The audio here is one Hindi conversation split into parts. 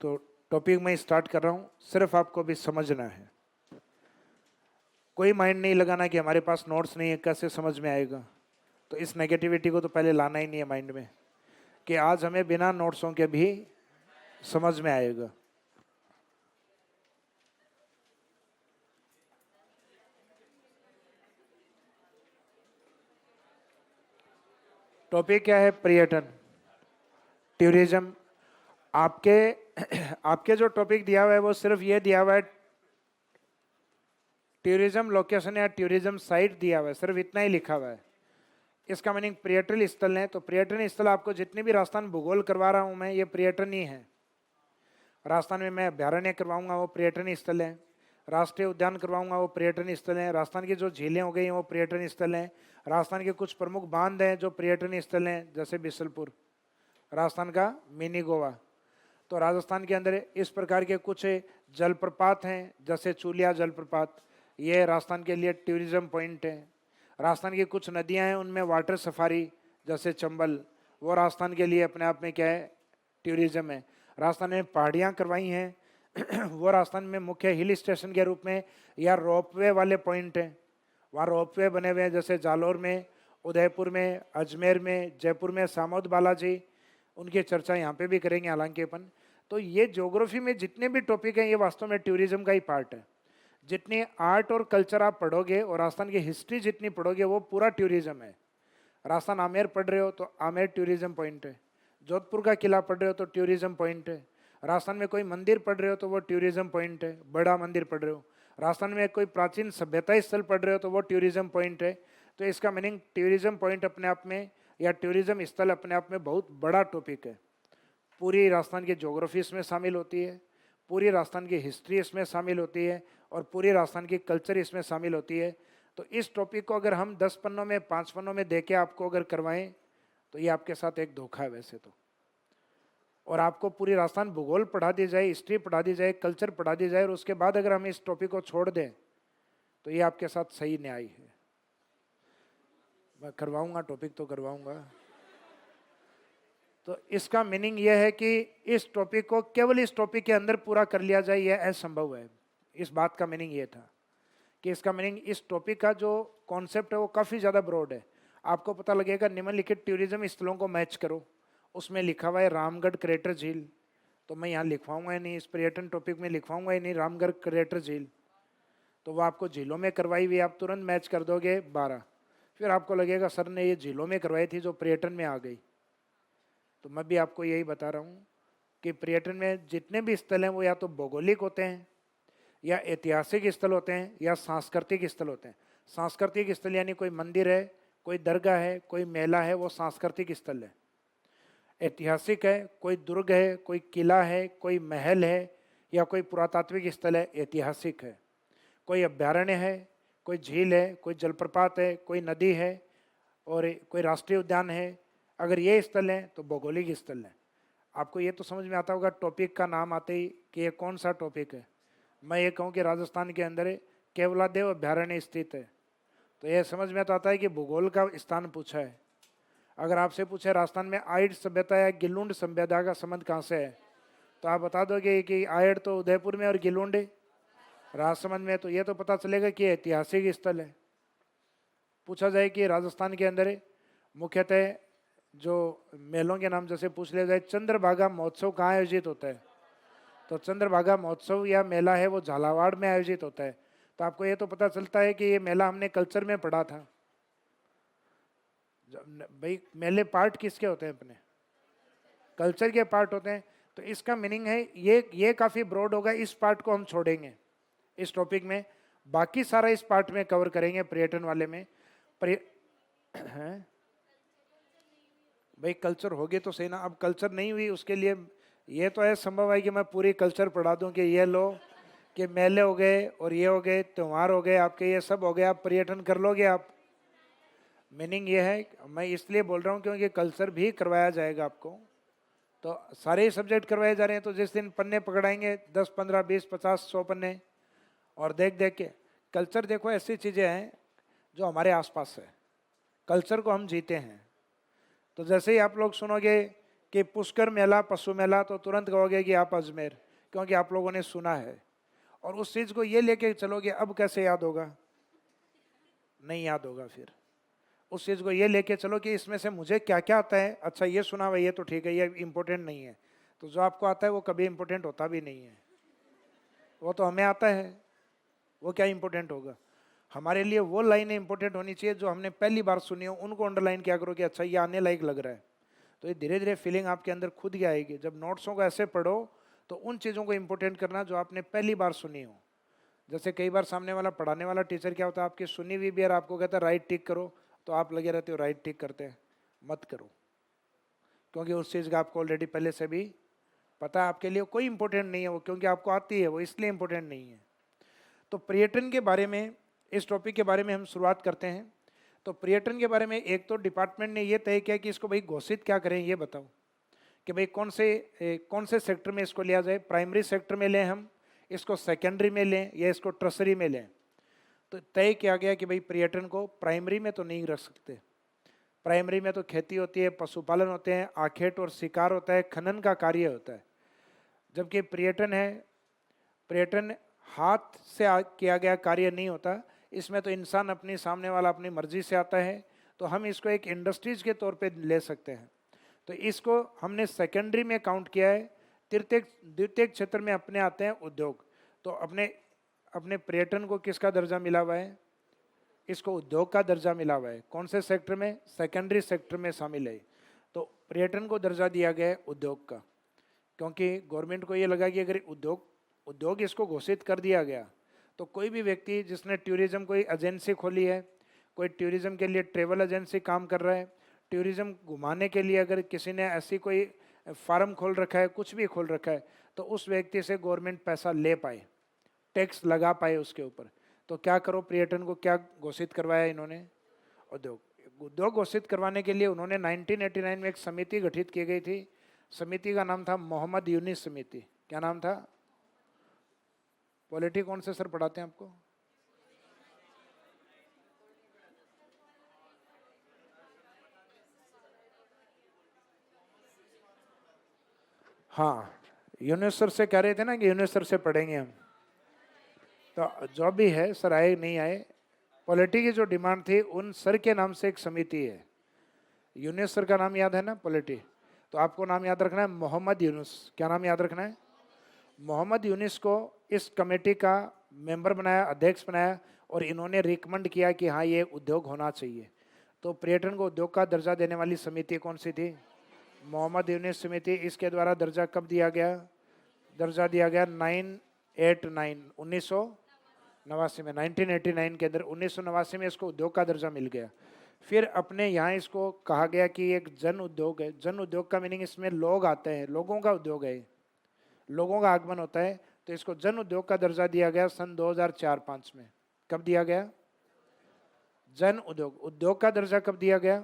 तो टॉपिक मैं स्टार्ट कर रहा हूँ, सिर्फ आपको भी समझना है। कोई माइंड नहीं लगाना कि हमारे पास नोट्स नहीं है, कैसे समझ में आएगा। तो इस नेगेटिविटी को तो पहले लाना ही नहीं है माइंड में कि आज हमें बिना नोट्सों के भी समझ में आएगा। टॉपिक क्या है? पर्यटन, टूरिज्म। आपके आपके जो टॉपिक दिया हुआ है वो सिर्फ ये दिया हुआ है, टूरिज्म लोकेशन या टूरिज्म साइट दिया हुआ है, सिर्फ इतना ही लिखा हुआ है। इसका मीनिंग पर्यटन स्थल है। तो पर्यटन स्थल आपको जितने भी राजस्थान भूगोल करवा रहा हूं मैं, ये पर्यटन ही है। राजस्थान में मैं अभ्यारण्य करवाऊंगा, वो पर्यटन स्थल है। राष्ट्रीय उद्यान करवाऊंगा, वो पर्यटन स्थल है। राजस्थान की जो झीलें हो गई हैं वो पर्यटन स्थल हैं। राजस्थान के कुछ प्रमुख बांध हैं जो पर्यटन स्थल हैं, जैसे बिसलपुर, राजस्थान का मिनी गोवा। तो राजस्थान के अंदर इस प्रकार के कुछ जलप्रपात हैं, जैसे चूलिया जलप्रपात, ये राजस्थान के लिए टूरिज्म पॉइंट है। राजस्थान की कुछ नदियां हैं, उनमें वाटर सफारी जैसे चंबल, वो राजस्थान के लिए अपने आप में क्या है? टूरिज्म है। राजस्थान में पहाड़ियाँ करवाई हैं वो राजस्थान में मुख्य हिल स्टेशन के रूप में या रोपवे वाले पॉइंट हैं, वहाँ रोपवे बने हुए हैं, जैसे जालोर में, उदयपुर में, अजमेर में, जयपुर में सामौद बालाजी। उनकी चर्चा यहाँ पे भी करेंगे हालांकि अपन। तो ये ज्योग्राफी में जितने भी टॉपिक हैं ये वास्तव में टूरिज्म का ही पार्ट है। जितनी आर्ट और कल्चर आप पढ़ोगे और राजस्थान की हिस्ट्री जितनी पढ़ोगे वो पूरा टूरिज्म है। राजस्थान आमेर पढ़ रहे हो तो आमेर टूरिज्म पॉइंट है। जोधपुर का किला पढ़ रहे हो तो टूरिज्म पॉइंट है। राजस्थान में कोई मंदिर पढ़ रहे हो तो वो टूरिज्म पॉइंट है, बड़ा मंदिर पढ़ रहे हो। राजस्थान में कोई प्राचीन सभ्यता स्थल पढ़ रहे हो तो वो टूरिज्म पॉइंट है। तो इसका मीनिंग टूरिज्म पॉइंट अपने आप में या टूरिज्म स्थल अपने आप में बहुत बड़ा टॉपिक है। पूरी राजस्थान की ज्योग्राफी इसमें शामिल होती है, पूरी राजस्थान की हिस्ट्री इसमें शामिल होती है और पूरी राजस्थान की कल्चर इसमें शामिल होती है। तो इस टॉपिक को अगर हम 10 पन्नों में, 5 पन्नों में देके आपको अगर करवाएं तो ये आपके साथ एक धोखा है वैसे तो। और आपको पूरी राजस्थान भूगोल पढ़ा दी जाए, हिस्ट्री पढ़ा दी जाए, कल्चर पढ़ा दी जाए और उसके बाद अगर हम इस टॉपिक को छोड़ दें तो ये आपके साथ सही न्याय है। मैं करवाऊंगा, टॉपिक तो करवाऊंगा। तो इसका मीनिंग यह है कि इस टॉपिक को केवल इस टॉपिक के अंदर पूरा कर लिया जाए यह असंभव है। इस बात का मीनिंग ये था कि इसका मीनिंग इस टॉपिक का जो कॉन्सेप्ट है वो काफ़ी ज़्यादा ब्रॉड है। आपको पता लगेगा, निम्नलिखित टूरिज्म स्थलों को मैच करो, उसमें लिखा हुआ है रामगढ़ क्रेटर झील, तो मैं यहाँ लिखवाऊंगा ही नहीं, इस पर्यटन टॉपिक में लिखवाऊंगा ही नहीं रामगढ़ क्रेटर झील। तो वो आपको झीलों में करवाई हुई, आप तुरंत मैच कर दोगे 12। फिर आपको लगेगा सर ने ये झीलों में करवाई थी जो पर्यटन में आ गई। तो मैं भी आपको यही बता रहा हूँ कि पर्यटन में जितने भी स्थल हैं वो या तो भौगोलिक होते हैं या ऐतिहासिक स्थल होते हैं या सांस्कृतिक स्थल होते हैं। सांस्कृतिक स्थल यानी कोई मंदिर है, कोई दरगाह है, कोई मेला है, वो सांस्कृतिक स्थल है। ऐतिहासिक है, कोई दुर्ग है, कोई किला है, कोई महल है या कोई पुरातात्विक स्थल है, ऐतिहासिक है। कोई अभ्यारण्य है, कोई झील है, कोई जलप्रपात है, कोई नदी है और कोई राष्ट्रीय उद्यान है, अगर ये स्थल हैं तो भौगोलिक स्थल है। आपको ये तो समझ में आता होगा टॉपिक का नाम आते ही कि ये कौन सा टॉपिक है। मैं ये कहूँ कि राजस्थान के अंदर केवलादेव अभ्यारण्य स्थित है तो ये समझ में तो आता है कि भूगोल का स्थान पूछा है। अगर आपसे पूछे राजस्थान में आयड सभ्यता या गिलुंड सभ्यता का संबंध कहाँ से है, तो आप बता दोगे कि आयड तो उदयपुर में और गिलुंड राजसमंद में। तो ये तो पता चलेगा कि ऐतिहासिक स्थल है। पूछा जाए कि राजस्थान के अंदर मुख्यतः जो मेलों के नाम जैसे पूछ लिया जाए, चंद्रभागा महोत्सव कहाँ आयोजित होता है, तो चंद्रभागा महोत्सव या मेला है वो झालावाड़ में आयोजित होता है। तो आपको ये तो पता चलता है कि ये मेला हमने कल्चर में पढ़ा था। भाई मेले पार्ट किसके होते हैं? अपने कल्चर के पार्ट होते हैं। तो इसका मीनिंग है ये काफ़ी ब्रॉड होगा, इस पार्ट को हम छोड़ेंगे इस टॉपिक में। बाकी सारा इस पार्ट में कवर करेंगे पर्यटन वाले में। भाई कल्चर होगी तो सही ना। अब कल्चर नहीं हुई उसके लिए ये तो है संभव है कि मैं पूरी कल्चर पढ़ा दूं कि ये लो कि मेले हो गए और ये हो गए, त्यौहार हो गए आपके, ये सब हो गए, आप पर्यटन कर लोगे आप। मीनिंग ये है, मैं इसलिए बोल रहा हूँ क्योंकि कल्चर भी करवाया जाएगा आपको। तो सारे ही सब्जेक्ट करवाए जा रहे हैं। तो जिस दिन पन्ने पकड़ाएंगे 10, 15, 20, 50, 100 पन्ने और देख देख के कल्चर। देखो ऐसी चीज़ें हैं जो हमारे आसपास है, कल्चर को हम जीते हैं। तो जैसे ही आप लोग सुनोगे कि पुष्कर मेला, पशु मेला, तो तुरंत कहोगे कि आप अजमेर, क्योंकि आप लोगों ने सुना है। और उस चीज़ को ये लेके चलोगे, अब कैसे याद होगा? नहीं याद होगा। फिर उस चीज़ को ये लेके चलो कि इसमें से मुझे क्या क्या आता है, अच्छा ये सुना हुआ, ये तो ठीक है, ये इम्पोर्टेंट नहीं है। तो जो आपको आता है वो कभी इम्पोर्टेंट होता भी नहीं है, वो तो हमें आता है, वो क्या इम्पोर्टेंट होगा? हमारे लिए वो लाइनें इंपॉर्टेंट होनी चाहिए जो हमने पहली बार सुनी हो, उनको अंडरलाइन किया करो कि अच्छा ये आने लायक लग रहा है। तो ये धीरे धीरे फीलिंग आपके अंदर खुद ही आएगी। जब नोट्सों को ऐसे पढ़ो तो उन चीज़ों को इंपॉर्टेंट करना जो आपने पहली बार सुनी हो। जैसे कई बार सामने वाला पढ़ाने वाला टीचर क्या होता है, आपकी सुनी हुई भी और आपको कहता है राइट टिक करो, तो आप लगे रहते हो राइट टिक करते हैं। मत करो, क्योंकि उस चीज़ का आपको ऑलरेडी पहले से भी पता है, आपके लिए कोई इंपॉर्टेंट नहीं है वो, क्योंकि आपको आती है वो, इसलिए इंपॉर्टेंट नहीं है। तो पर्यटन के बारे में, इस टॉपिक के बारे में हम शुरुआत करते हैं। तो पर्यटन के बारे में एक तो डिपार्टमेंट ने ये तय किया कि इसको भाई घोषित क्या करें, ये बताओ कि भाई कौन से सेक्टर में इसको लिया जाए। प्राइमरी सेक्टर में लें हम इसको, सेकेंडरी में लें, या इसको टर्सरी में लें। तो तय किया गया कि भाई पर्यटन को प्राइमरी में तो नहीं रख सकते। प्राइमरी में तो खेती होती है, पशुपालन होते हैं, आखेट और शिकार होता है, खनन का कार्य होता है। जबकि पर्यटन है, पर्यटन हाथ से किया गया कार्य नहीं होता, इसमें तो इंसान अपनी, सामने वाला अपनी मर्जी से आता है। तो हम इसको एक इंडस्ट्रीज के तौर पे ले सकते हैं। तो इसको हमने सेकेंडरी में काउंट किया है। द्वितीय क्षेत्र में अपने आते हैं उद्योग। तो अपने पर्यटन को किसका दर्जा मिला हुआ है? इसको उद्योग का दर्जा मिला हुआ है। कौन से सेक्टर में? सेकेंडरी सेक्टर में शामिल है। तो पर्यटन को दर्जा दिया गया है उद्योग का, क्योंकि गवर्नमेंट को ये लगा कि अगर उद्योग इसको घोषित कर दिया गया तो कोई भी व्यक्ति जिसने टूरिज्म कोई एजेंसी खोली है, कोई टूरिज्म के लिए ट्रेवल एजेंसी काम कर रहा है, टूरिज्म घुमाने के लिए अगर किसी ने ऐसी कोई फार्म खोल रखा है, कुछ भी खोल रखा है, तो उस व्यक्ति से गवर्नमेंट पैसा ले पाए, टैक्स लगा पाए उसके ऊपर। तो क्या करो, पर्यटन को क्या घोषित करवाया इन्होंने? उद्योग घोषित करवाने के लिए उन्होंने 1989 में एक समिति गठित की गई थी। समिति का नाम था मोहम्मद यूनिस समिति। क्या नाम था? पॉलिटी कौन से सर पढ़ाते हैं आपको? हाँ, यूनिस सर से कह रहे थे ना कि यूनिस सर से पढ़ेंगे हम। तो जो भी है सर, आए नहीं आए, पॉलिटी की जो डिमांड थी उन सर के नाम से एक समिति है। यूनिस सर का नाम याद है ना, पॉलिटी। तो आपको नाम याद रखना है मोहम्मद यूनुस। क्या नाम याद रखना है? मोहम्मद यूनिस को इस कमेटी का मेंबर बनाया, अध्यक्ष बनाया, और इन्होंने रिकमेंड किया कि हाँ ये उद्योग होना चाहिए। तो पर्यटन को उद्योग का दर्जा देने वाली समिति कौन सी थी? मोहम्मद यूनिस समिति। इसके द्वारा दर्जा कब दिया गया? दर्जा दिया गया 1989 में, 1989 के अंदर 1989 में इसको उद्योग का दर्जा मिल गया। फिर अपने यहाँ इसको कहा गया कि एक जन उद्योग है। जन उद्योग का मीनिंग इसमें लोग आते हैं, लोगों का उद्योग है, लोगों का आगमन होता है। तो इसको जन उद्योग का दर्जा दिया गया सन 2004-5 में। कब दिया गया? जन उद्योग का दर्जा कब दिया गया?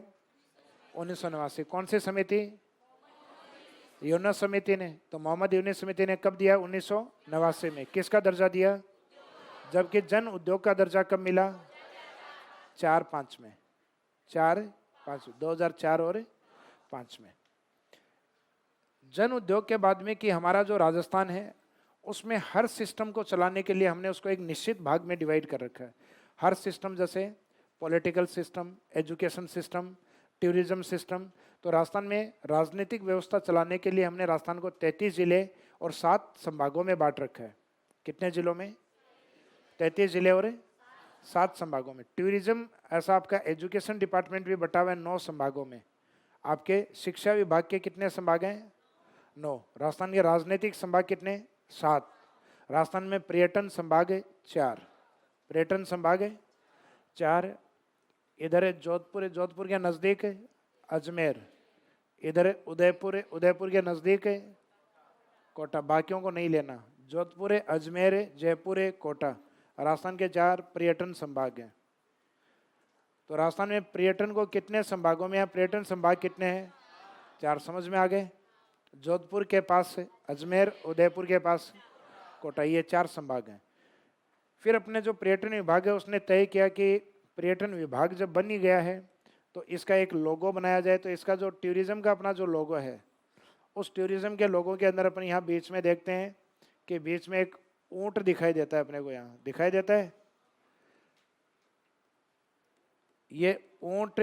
1989। कौन सी समिति? यूनुस समिति ने। तो मोहम्मद यूनुस समिति ने कब दिया? 1989 में। किसका दर्जा दिया? जबकि जन उद्योग का दर्जा कब मिला? 4-5 में। 4-5, 2004 और 5 में। जन उद्योग के बाद में कि हमारा जो राजस्थान है उसमें हर सिस्टम को चलाने के लिए हमने उसको एक निश्चित भाग में डिवाइड कर रखा है। हर सिस्टम, जैसे political system, education system, tourism system. तो राजस्थान में राजनीतिक व्यवस्था चलाने के लिए हमने राजस्थान को 33 जिले और 7 संभागों में बांट रखा है। कितने जिलों में? 33 जिले और 7 संभागों में। टूरिज्म ऐसा आपका एजुकेशन डिपार्टमेंट भी बटा हुआ है 9 संभागों में। आपके शिक्षा विभाग के कितने संभाग हैं? 9। राजस्थान के राजनीतिक संभाग कितने? 7। राजस्थान में पर्यटन संभाग है 4। पर्यटन संभाग है 4। इधर है जोधपुर, जोधपुर के नज़दीक है अजमेर। इधर है उदयपुर, उदयपुर के नज़दीक है कोटा। बाकियों को नहीं लेना। जोधपुर है, अजमेर है, जयपुर है, कोटा। राजस्थान के 4 पर्यटन संभाग हैं। तो राजस्थान में पर्यटन को कितने संभागों में है? पर्यटन संभाग कितने हैं? 4। समझ में आ गए? जोधपुर के पास अजमेर, उदयपुर के पास कोटा, ये 4 संभाग हैं। फिर अपने जो पर्यटन विभाग है उसने तय किया कि पर्यटन विभाग जब बन ही गया है तो इसका एक लोगो बनाया जाए। तो इसका जो टूरिज्म का अपना जो लोगो है उस टूरिज्म के लोगों के अंदर अपन यहाँ बीच में देखते हैं कि बीच में एक ऊंट दिखाई देता है, अपने को यहाँ दिखाई देता है। ये ऊंट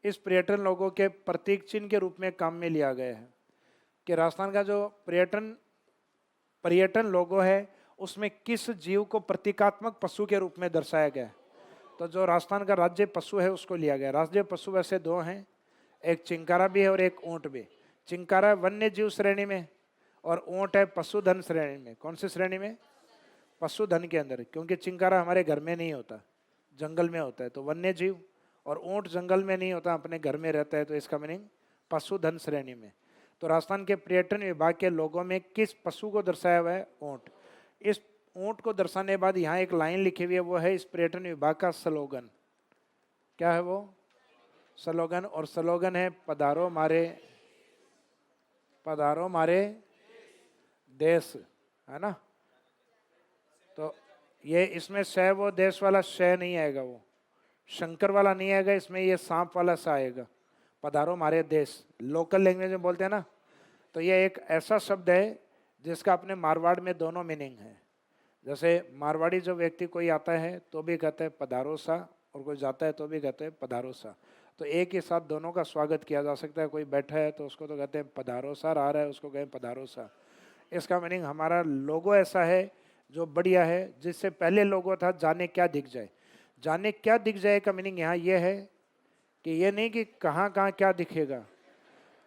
इस पर्यटन लोगों के प्रतीक चिन्ह के रूप में काम में लिया गया है कि राजस्थान का जो पर्यटन लोगो है उसमें किस जीव को प्रतीकात्मक पशु के रूप में दर्शाया गया है। तो जो राजस्थान का राज्य पशु है उसको लिया गया। राज्य पशु वैसे दो हैं, एक चिंकारा भी है और एक ऊंट भी। चिंकारा वन्य जीव श्रेणी में और ऊंट है पशुधन श्रेणी में। कौन सी श्रेणी में? पशुधन के अंदर, क्योंकि चिंकारा हमारे घर में नहीं होता, जंगल में होता है, तो वन्य जीव। और ऊंट जंगल में नहीं होता, अपने घर में रहता है, तो इसका मीनिंग पशुधन श्रेणी में। तो राजस्थान के पर्यटन विभाग के लोगों में किस पशु को दर्शाया हुआ है? ऊंट। इस ऊंट को दर्शाने के बाद यहाँ एक लाइन लिखी हुई है, वो है इस पर्यटन विभाग का स्लोगन। क्या है वो स्लोगन? और स्लोगन है पधारो मारे देश, है ना। तो ये इसमें श वो देश वाला श नहीं आएगा, वो शंकर वाला नहीं आएगा, इसमें ये सांप वाला सा आएगा। पधारो मारे देश, लोकल लैंग्वेज में बोलते हैं ना। तो ये एक ऐसा शब्द है जिसका अपने मारवाड़ में दोनों मीनिंग है। जैसे मारवाड़ी जो व्यक्ति कोई आता है तो भी कहते हैं पधारो सा, और कोई जाता है तो भी कहते हैं पधारो सा। तो एक ही साथ दोनों का स्वागत किया जा सकता है। कोई बैठा है तो उसको तो कहते हैं पधारो सा, आ रहा है उसको कहें पधारो सा। इसका मीनिंग हमारा लोगो ऐसा है जो बढ़िया है। जिससे पहले लोगो था जाने क्या दिख जाए। जाने क्या दिख जाए का मीनिंग यहाँ ये है कि ये नहीं कि कहाँ कहाँ क्या दिखेगा।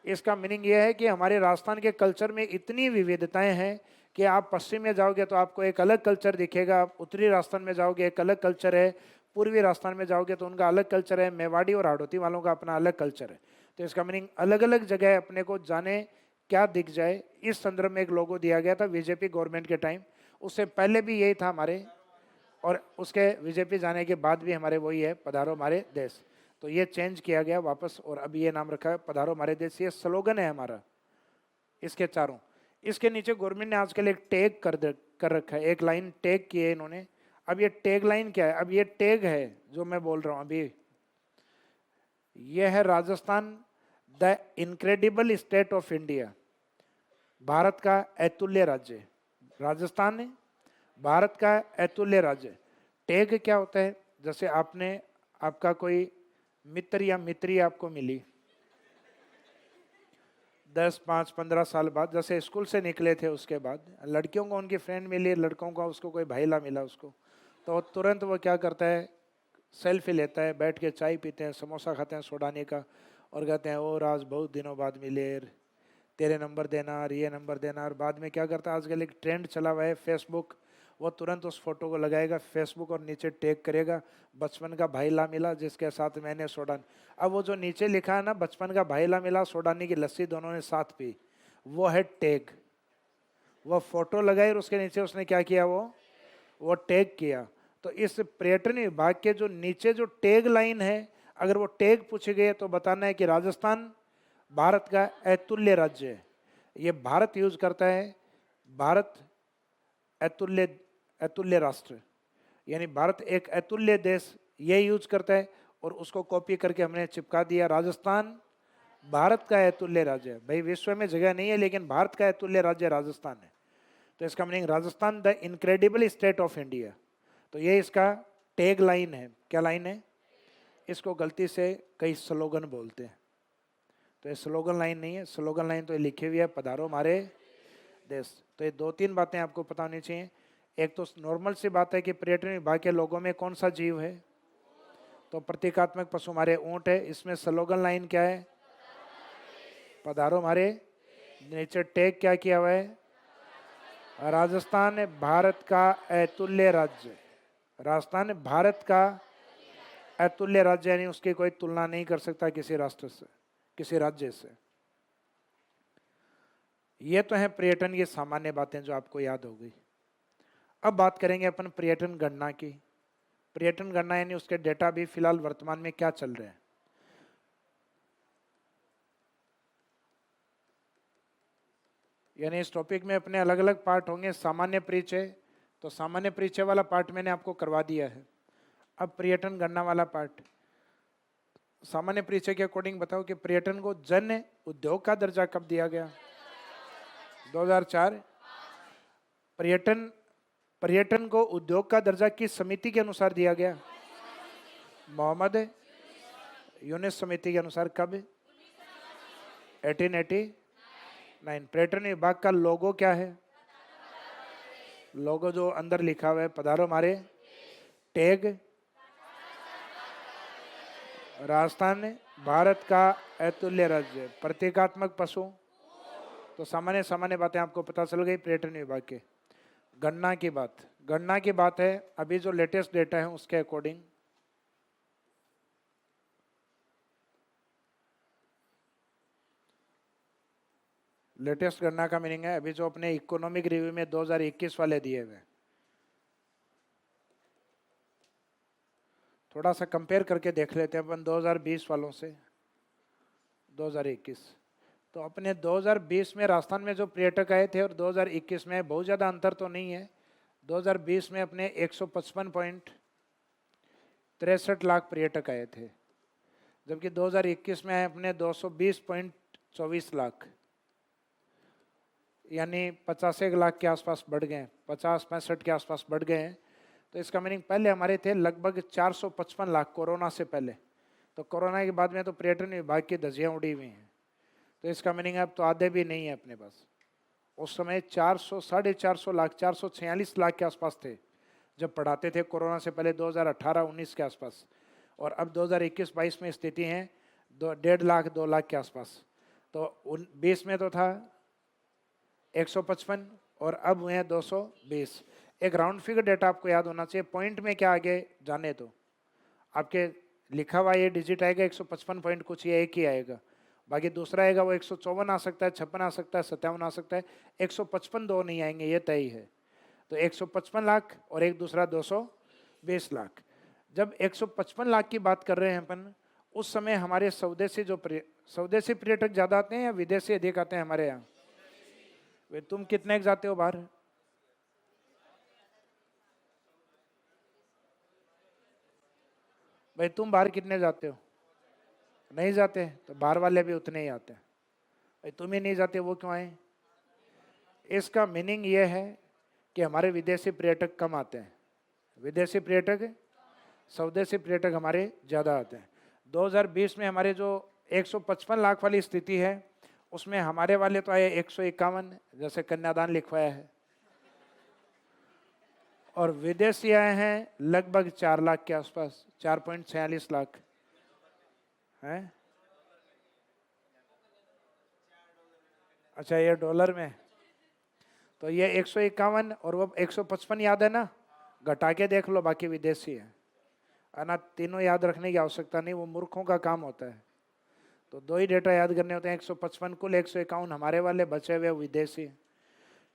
इसका मीनिंग ये है कि हमारे राजस्थान के कल्चर में इतनी विविधताएं हैं कि आप पश्चिम में जाओगे तो आपको एक अलग कल्चर दिखेगा, आप उत्तरी राजस्थान में जाओगे एक अलग कल्चर है, पूर्वी राजस्थान में जाओगे तो उनका अलग कल्चर है, मेवाड़ी और हाड़ौती वालों का अपना अलग कल्चर है। तो इसका मीनिंग अलग अलग जगह अपने को जाने क्या दिख जाए, इस संदर्भ में एक लोगो दिया गया था बीजेपी गवर्नमेंट के टाइम। उससे पहले भी यही था हमारे, और उसके बीजेपी जाने के बाद भी हमारे वही है पधारो हमारे देश। तो ये चेंज किया गया वापस, और अभी ये नाम रखा है पधारो हमारे देश। ये स्लोगन है हमारा इसके चारों। इसके नीचे गवर्नमेंट ने आजकल एक टैग कर रखा है, एक लाइन टैग की है इन्होंने। अब ये टैग लाइन क्या है? अब ये टैग है जो मैं बोल रहा हूं अभी, ये है Rajasthan the incredible state of India, Bharat का अतुल्य राज्य। राजस्थान है भारत का अतुल्य राज्य। टैग क्या होता है? जैसे आपका कोई मित्र या मित्री आपको मिली 10, 5, 15 साल बाद, जैसे स्कूल से निकले थे उसके बाद, लड़कियों को उनकी फ्रेंड मिली, लड़कों को उसको कोई भाईला मिला उसको, तो तुरंत वो क्या करता है, सेल्फी लेता है, बैठ के चाय पीते हैं, समोसा खाते हैं सोडाने का, और कहते हैं ओ राज बहुत दिनों बाद मिले, तेरे नंबर देना और ये नंबर देना। और बाद में क्या करता है, आजकल एक ट्रेंड चला हुआ है फेसबुक, वो तुरंत उस फोटो को लगाएगा फेसबुक और नीचे टैग करेगा बचपन का भाईला मिला जिसके साथ मैंने सोडान। अब वो जो नीचे लिखा है ना बचपन का भाईला मिला, सोडानी की लस्सी दोनों ने साथ पी, वो है टैग। वो फोटो लगाई और उसके नीचे उसने क्या किया, वो टैग किया। तो इस पर्यटन विभाग के जो नीचे जो टैग लाइन है, अगर वो टैग पूछे गए तो बताना है कि राजस्थान भारत का अतुल्य राज्य है। ये भारत यूज करता है, भारत अतुल्य राष्ट्र, यानी भारत एक अतुल्य देश, ये यूज करता है। और उसको कॉपी करके हमने चिपका दिया, राजस्थान भारत का अतुल्य राज्य है। भाई विश्व में जगह नहीं है लेकिन भारत का अतुल्य राज्य राजस्थान है। तो इसका meaning Rajasthan the incredible state of India. तो ये इसका टैग लाइन है। क्या लाइन है? इसको गलती से कई स्लोगन बोलते हैं, तो ये स्लोगन लाइन नहीं है। स्लोगन लाइन तो ये लिखी हुई है पधारो हमारे देश। तो ये 2-3 बातें आपको पता होनी चाहिए। एक तो नॉर्मल सी बात है कि पर्यटन विभाग के लोगों में कौन सा जीव है, तो प्रतीकात्मक पशु हमारे ऊंट है। इसमें स्लोगन लाइन क्या है, पधारो हमारे। नीचे टैग क्या किया हुआ है, राजस्थान भारत का अतुल्य राज्य। राजस्थान भारत का अतुल्य राज्य, यानी उसकी कोई तुलना नहीं कर सकता किसी राष्ट्र से, किसी राज्य से। ये तो है पर्यटन की सामान्य बातें जो आपको याद हो गई। अब बात करेंगे अपन पर्यटन गणना की। पर्यटन गणना यानी उसके डेटा भी फिलहाल वर्तमान में क्या चल रहे हैं। यानी इस टॉपिक में अपने अलग अलग पार्ट होंगे। सामान्य परिचय, तो सामान्य परिचय वाला पार्ट मैंने आपको करवा दिया है। अब पर्यटन गणना वाला पार्ट। सामान्य परिचय के अकॉर्डिंग बताओ कि पर्यटन को जन उद्योग का दर्जा कब दिया गया। 2004। पर्यटन पर्यटन को उद्योग का दर्जा किस समिति के अनुसार दिया गया? मोहम्मद यूनिस समिति के अनुसार। कब? 1889। पर्यटन विभाग का लोगो क्या है? लोगो जो अंदर लिखा हुआ है, पधारो हमारे। टैग, राजस्थान भारत का अतुल्य राज्य। प्रतीकात्मक पशु, तो सामान्य सामान्य बातें आपको पता चल गई पर्यटन विभाग के। गणना की बात है अभी जो लेटेस्ट डेटा है उसके अकॉर्डिंग लेटेस्ट गणना का मीनिंग है अभी जो अपने इकोनॉमिक रिव्यू में 2021 वाले दिए हुए, थोड़ा सा कंपेयर करके देख लेते हैं अपन 2020 वालों से 2021। तो अपने 2020 में राजस्थान में जो पर्यटक आए थे और 2021 में बहुत ज़्यादा अंतर तो नहीं है। 2020 में अपने 155.63 लाख पर्यटक आए थे, जबकि 2021 में अपने 220.24 लाख, यानी 85 लाख के आसपास बढ़ गए, 50-65 के आसपास बढ़ गए हैं। तो इसका मीनिंग पहले हमारे थे लगभग 455 लाख कोरोना से पहले। तो कोरोना के बाद में तो पर्यटन विभाग की धज्जियाँ उड़ी हुई हैं। तो इसका मीनिंग अब तो आधे भी नहीं है अपने पास। उस समय 400-450 लाख, 446 लाख के आसपास थे जब पढ़ाते थे कोरोना से पहले 2018-19 के आसपास। और अब 2021-22 में स्थिति है 1.5 लाख 2 लाख के आसपास। तो 20 में तो था 155 और अब हुए हैं 220। एक राउंड फिगर डेटा आपको याद होना चाहिए। पॉइंट में क्या आगे जाने तो आपके लिखा हुआ ये डिजिट आएगा 155 पॉइंट कुछ, ये एक ही आएगा। बाकी दूसरा आएगा वो 154 आ सकता है, 56 आ सकता है, 57 आ सकता है। 155 दो नहीं आएंगे, ये तय है। तो 155 लाख और एक दूसरा 220 लाख। जब 155 लाख की बात कर रहे हैं अपन, उस समय हमारे स्वदेशी स्वदेशी पर्यटक ज़्यादा आते हैं या विदेशी अधिक आते हैं हमारे यहाँ? वे तुम कितने जाते हो बाहर? भाई तुम बाहर कितने जाते हो? नहीं जाते, तो बाहर वाले भी उतने ही आते हैं। भाई तुम ही नहीं जाते, वो क्यों आए? इसका मीनिंग ये है कि हमारे विदेशी पर्यटक कम आते हैं। विदेशी पर्यटक, स्वदेशी पर्यटक हमारे ज़्यादा आते हैं। 2020 में हमारे जो 155 लाख वाली स्थिति है उसमें हमारे वाले तो आए 151, जैसे कन्यादान लिखवाया है, और विदेशी आए हैं लगभग 4 लाख के आसपास, 4.46 लाख हैं। अच्छा, ये डॉलर में, तो ये 151 और वो 155 याद है ना, घटा के देख लो, बाकी विदेशी है ना। तीनों याद रखने की आवश्यकता नहीं, वो मूर्खों का काम होता है। तो दो ही डेटा याद करने होते हैं, 155 कुल, 151 हमारे वाले, बचे हुए विदेशी।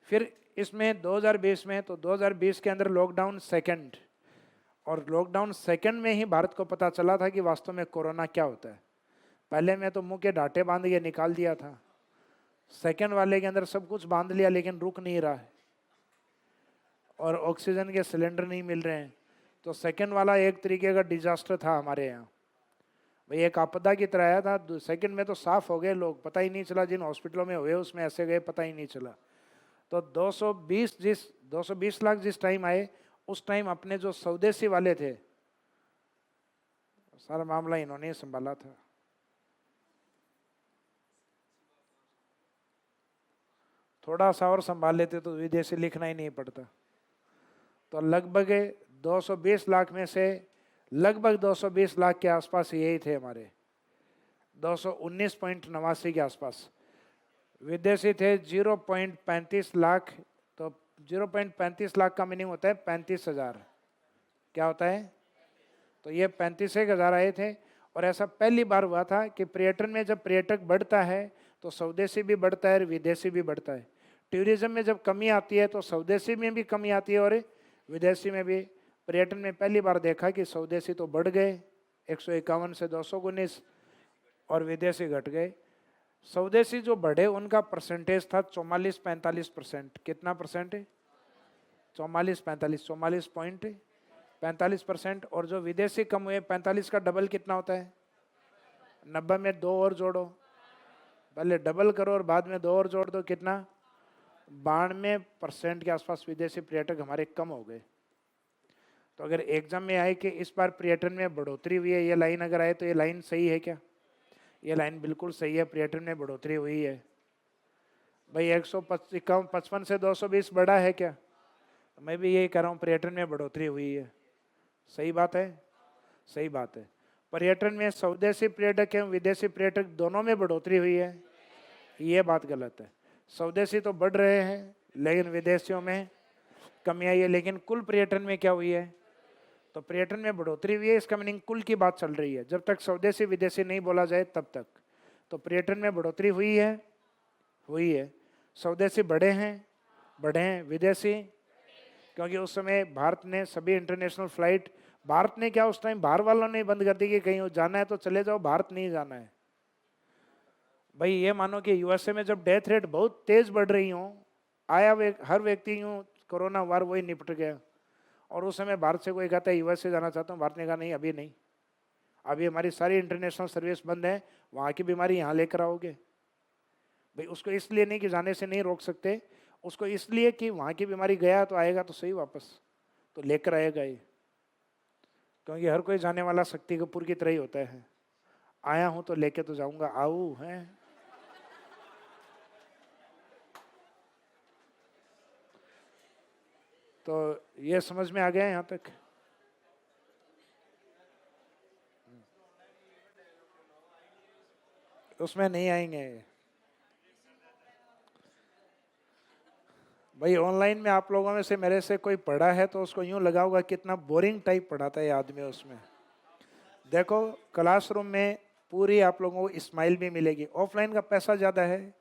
फिर इसमें 2020 में, तो 2020 के अंदर लॉकडाउन सेकंड, और लॉकडाउन सेकंड में ही भारत को पता चला था कि वास्तव में कोरोना क्या होता है। पहले में तो मुंह के डांटे बांध के निकाल दिया था, सेकंड वाले के अंदर सब कुछ बांध लिया लेकिन रुक नहीं रहा है, और ऑक्सीजन के सिलेंडर नहीं मिल रहे हैं। तो सेकंड वाला एक तरीके का डिजास्टर था हमारे यहाँ। भाई एक आपदा की तरह आया था। सेकंड में तो साफ हो गए लोग, पता ही नहीं चला, जिन हॉस्पिटलों में हुए उसमें ऐसे गए, पता ही नहीं चला। तो 220 लाख जिस टाइम आए, उस टाइम अपने जो स्वदेशी वाले थे, सारा मामला इन्होंने ही संभाला था। थोड़ा सा और संभाल लेते तो विदेशी लिखना ही नहीं पड़ता। तो लगभग 220 लाख में से लगभग 220 लाख के आसपास यही थे हमारे, 219.89 के आसपास। विदेशी थे 0.35 लाख। तो 0.35 लाख का मीनिंग होता है 35,000। क्या होता है? तो ये 35,000 आए थे। और ऐसा पहली बार हुआ था कि पर्यटन में जब पर्यटक बढ़ता है तो स्वदेशी भी बढ़ता है और विदेशी भी बढ़ता है। टूरिज्म में जब कमी आती है तो स्वदेशी में भी कमी आती है और विदेशी में भी। पर्यटन में पहली बार देखा कि स्वदेशी तो बढ़ गए 151 से 219 और विदेशी घट गए। स्वदेशी जो बढ़े उनका परसेंटेज था 44-45%। कितना परसेंट? 44-45, 44.45%। और जो विदेशी कम हुए 45 का डबल कितना होता है? 90 में 2 और जोड़ो, पहले डबल करो और बाद में 2 और जोड़ दो, कितना? 92% के आसपास विदेशी पर्यटक हमारे कम हो गए। तो अगर एग्जाम में आए कि इस बार पर्यटन में बढ़ोतरी हुई है, ये लाइन अगर आए तो ये लाइन सही है क्या? ये लाइन बिल्कुल सही है, पर्यटन में बढ़ोतरी हुई है। भाई 155 से 220 बढ़ा है क्या? तो मैं भी यही कह रहा हूँ, पर्यटन में बढ़ोतरी हुई है। सही बात है, सही बात है। पर्यटन में स्वदेशी पर्यटक एवं विदेशी पर्यटक दोनों में बढ़ोतरी हुई है, ये बात गलत है। स्वदेशी तो बढ़ रहे हैं लेकिन विदेशियों में कमी आई है। लेकिन कुल पर्यटन में क्या हुई है? तो पर्यटन में बढ़ोतरी हुई है, इसका मीनिंग कुल की बात चल रही है। जब तक स्वदेशी विदेशी नहीं बोला जाए तब तक। तो पर्यटन में बढ़ोतरी हुई है, हुई है। स्वदेशी बढ़े हैं, विदेशी, क्योंकि उस समय भारत ने सभी इंटरनेशनल फ्लाइट, भारत ने क्या, उस टाइम बाहर वालों ने बंद कर दी कि कहीं जाना है तो चले जाओ, भारत नहीं जाना है। भाई ये मानो कि यूएसए में जब डेथ रेट बहुत तेज बढ़ रही हो, आया हर व्यक्ति यूँ कोरोना वार वही निपट गया, और उस समय भारत से कोई कहता है यूएसए जाना चाहता हूँ, भारत ने कहा नहीं अभी नहीं, अभी हमारी सारी इंटरनेशनल सर्विस बंद है, वहाँ की बीमारी यहाँ लेकर आओगे। भाई उसको इसलिए नहीं कि जाने से नहीं रोक सकते, उसको इसलिए कि वहाँ की बीमारी गया तो आएगा तो सही वापस, तो लेकर आएगा ये। क्योंकि हर कोई जाने वाला शक्ति कपूर की तरह ही होता है, आया हूँ तो लेके तो जाऊंगा, आऊ है। तो ये समझ में आ गया यहाँ तक? उसमें नहीं आएंगे भाई। ऑनलाइन में आप लोगों में से मेरे से कोई पढ़ा है तो उसको यूं लगा होगा कितना बोरिंग टाइप पढ़ाता है आदमी उसमें। देखो क्लासरूम में पूरी आप लोगों को स्माइल भी मिलेगी, ऑफलाइन का पैसा ज़्यादा है,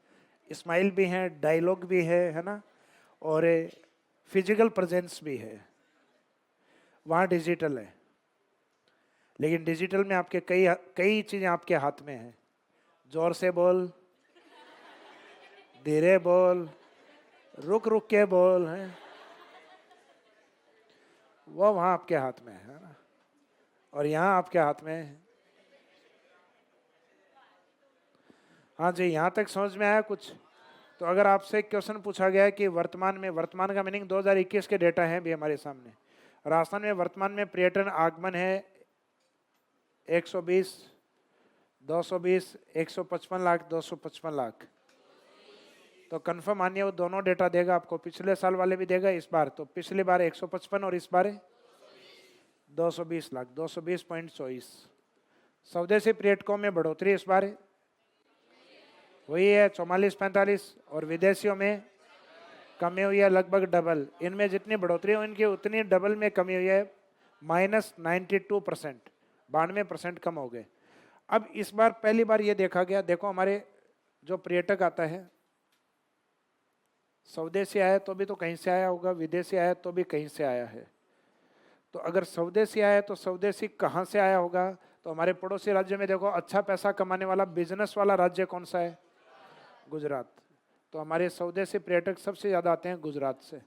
स्माइल भी है, डायलॉग भी है ना, और फिजिकल प्रेजेंस भी है। वहाँ डिजिटल है, लेकिन डिजिटल में आपके कई कई चीज़ें आपके हाथ में हैं। जोर से बोल, धीरे बोल, रुक रुक के बोल, है वो वहाँ आपके हाथ में है ना, और यहाँ आपके हाथ में है। हाँ जी, यहाँ तक समझ में आया कुछ? तो अगर आपसे एक क्वेश्चन पूछा गया है कि वर्तमान में, वर्तमान का मीनिंग 2021 के डेटा हैं भी हमारे सामने, राजस्थान में वर्तमान में पर्यटन आगमन है 120, 220, 155 लाख, 255 लाख। तो कंफर्म मानिए वो दोनों डेटा देगा आपको, पिछले साल वाले भी देगा इस बार। तो पिछली बार 155 और इस बार 220 लाख, 220.24। स्वदेशी पर्यटकों में बढ़ोतरी इस बार हुई है 44-45, और विदेशियों में कमी हुई है लगभग डबल। इनमें जितनी बढ़ोतरी हुई इनकी उतनी डबल में कमी हुई है, -92%, 92% कम हो गए। अब इस बार पहली बार ये देखा गया, देखो हमारे जो पर्यटक आता है, स्वदेशी आया तो भी तो कहीं से आया होगा, विदेशी आया तो भी कहीं से आया है। तो अगर स्वदेशी आया तो स्वदेशी कहाँ से आया होगा? तो हमारे पड़ोसी राज्य में देखो, अच्छा पैसा कमाने वाला बिजनेस वाला राज्य कौन सा है? गुजरात। तो हमारे स्वदेशी पर्यटक सबसे ज़्यादा आते हैं गुजरात से।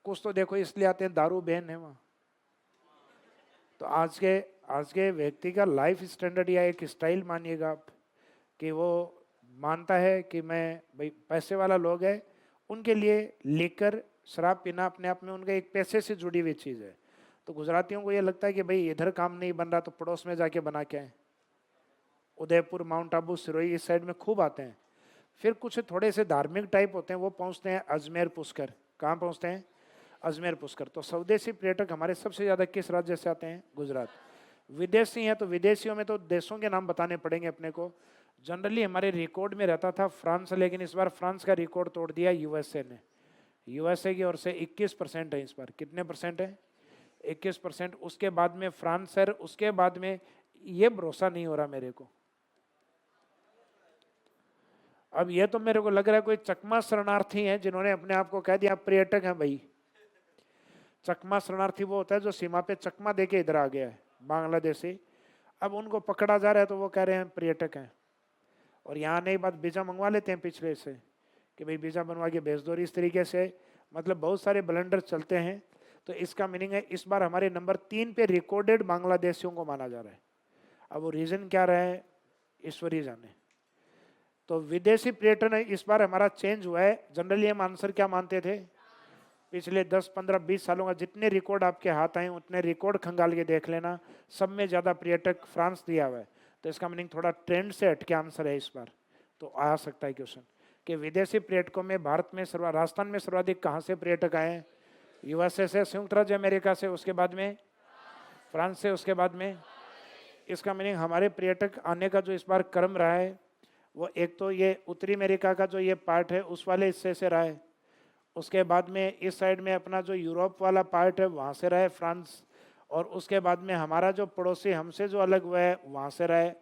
कुछ तो देखो इसलिए आते हैं, दारू बैन है वहाँ। तो आज के व्यक्ति का लाइफ स्टैंडर्ड या एक स्टाइल मानिएगा आप, कि वो मानता है कि मैं, भाई पैसे वाला लोग है, उनके लिए लेकर शराब पीना अपने आप में उनके एक पैसे से जुड़ी हुई चीज़ है। तो गुजरातियों को ये लगता है कि भाई इधर काम नहीं बन रहा तो पड़ोस में जाके बना के आए। उदयपुर, माउंट आबू, सिरोही इस साइड में खूब आते हैं। फिर कुछ थोड़े से धार्मिक टाइप होते हैं, वो पहुंचते हैं अजमेर पुष्कर। कहाँ पहुंचते हैं? अजमेर पुष्कर। तो स्वदेशी पर्यटक हमारे सबसे ज़्यादा किस राज्य से आते हैं? गुजरात। विदेशी हैं तो विदेशियों में तो देशों के नाम बताने पड़ेंगे अपने को। जनरली हमारे रिकॉर्ड में रहता था फ्रांस, लेकिन इस बार फ्रांस का रिकॉर्ड तोड़ दिया यूएसए ने। यूएसए की ओर से 21% है इस बार। कितने परसेंट है? 21%। उसके बाद में फ्रांस है, उसके बाद में ये भरोसा नहीं हो रहा मेरे को। अब ये तो मेरे को लग रहा है कोई चकमा शरणार्थी हैं जिन्होंने अपने आप को कह दिया पर्यटक हैं। भाई चकमा शरणार्थी वो होता है जो सीमा पे चकमा देके इधर आ गया है, बांग्लादेशी। अब उनको पकड़ा जा रहा है तो वो कह रहे हैं पर्यटक हैं, और यहाँ नहीं बात वीजा मंगवा लेते हैं पिछले से कि भाई वीजा बनवा के भेज दो। इस तरीके से मतलब बहुत सारे ब्लंडर चलते हैं। तो इसका मीनिंग है इस बार हमारे नंबर 3 पे रिकॉर्डेड बांग्लादेशियों को माना जा रहा है। अब वो रीजन क्या रहा है ईश्वर ही जाने। तो विदेशी पर्यटन इस बार हमारा चेंज हुआ है। जनरली हम आंसर क्या मानते थे, पिछले 10, 15, 20 सालों का जितने रिकॉर्ड आपके हाथ आए उतने रिकॉर्ड खंगाल के देख लेना, सब में ज़्यादा पर्यटक फ्रांस दिया हुआ है। तो इसका मीनिंग थोड़ा ट्रेंड से हटके आंसर है इस बार। तो आ सकता है क्वेश्चन कि विदेशी पर्यटकों में भारत में राजस्थान में सर्वाधिक कहाँ से पर्यटक आए हैं? यूएसए से, संयुक्त राज्य अमेरिका से, उसके बाद में फ्रांस से, उसके बाद में। इसका मीनिंग हमारे पर्यटक आने का जो इस बार क्रम रहा है वो एक तो ये उत्तरी अमेरिका का जो ये पार्ट है उस वाले हिस्से से रहा है, उसके बाद में इस साइड में अपना जो यूरोप वाला पार्ट है वहाँ से रहा है फ्रांस, और उसके बाद में हमारा जो पड़ोसी हमसे जो अलग हुआ है वहाँ से रहा है